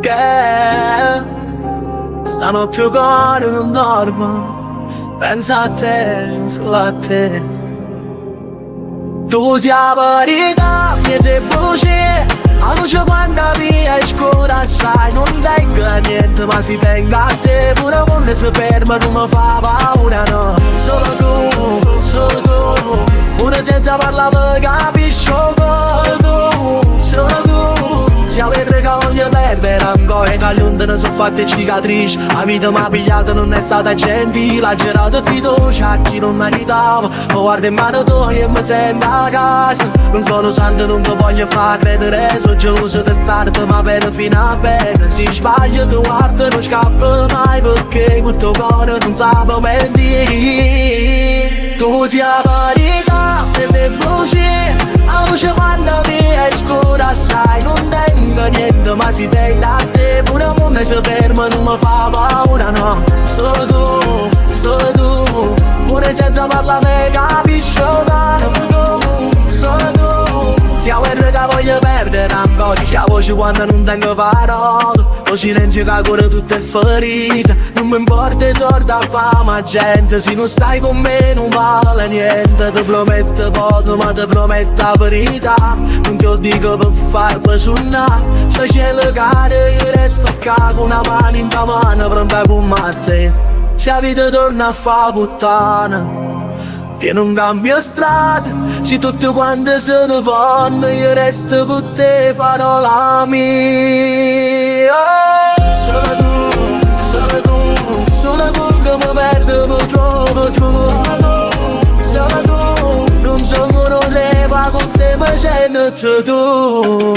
perché stanotte il cuore non dorme, pensa a te, solo a te. Tu sei la verità, mi sei voce, la luce quando via è scura sai, non tengo niente ma si tenga a te, pure quando si ferma non mi fa paura no. Solo tu, pure senza parlare capisci solo tu, se avete che voglio perdere ancora e cagliunde ne sono fatte cicatrici, la vita mi ha pigliato non è stata gentile, ha girato fiducia a chi non meritava, mi guardo in mano tua e mi sento a casa, non sono santo non ti voglio far credere, sono geloso di starti ma bene fino a bene, se sbaglio tu guarda non scappo mai perché con tuo cuore non sapevo mentire. Tu sei la verità, mi sei voce, la luce quando via è scura sai, non tengo niente ma si tenga a te, pure quando si ferma non mi fa paura no. Solo tu, pure senza parlare capisci solo tu, siamo il che voglio perdere ancora, c'è la voce quando non tengo parole, lo silenzio che cura tutte le ferite, non mi importa i soldi a fama gente, se non stai con me non vale niente, ti prometto poco ma ti prometto la verità, non te lo dico per far piacere, se c'è le care io resto qua con una mano in tua mano pronta con te, se la vita torna a fa puttana ti non cambio strada, se tutti quanti se ne vanno io resto con te parola mia. Solo tu che mi perdo per troppo. Solo tu, non sono tre ma con te mi sento tu.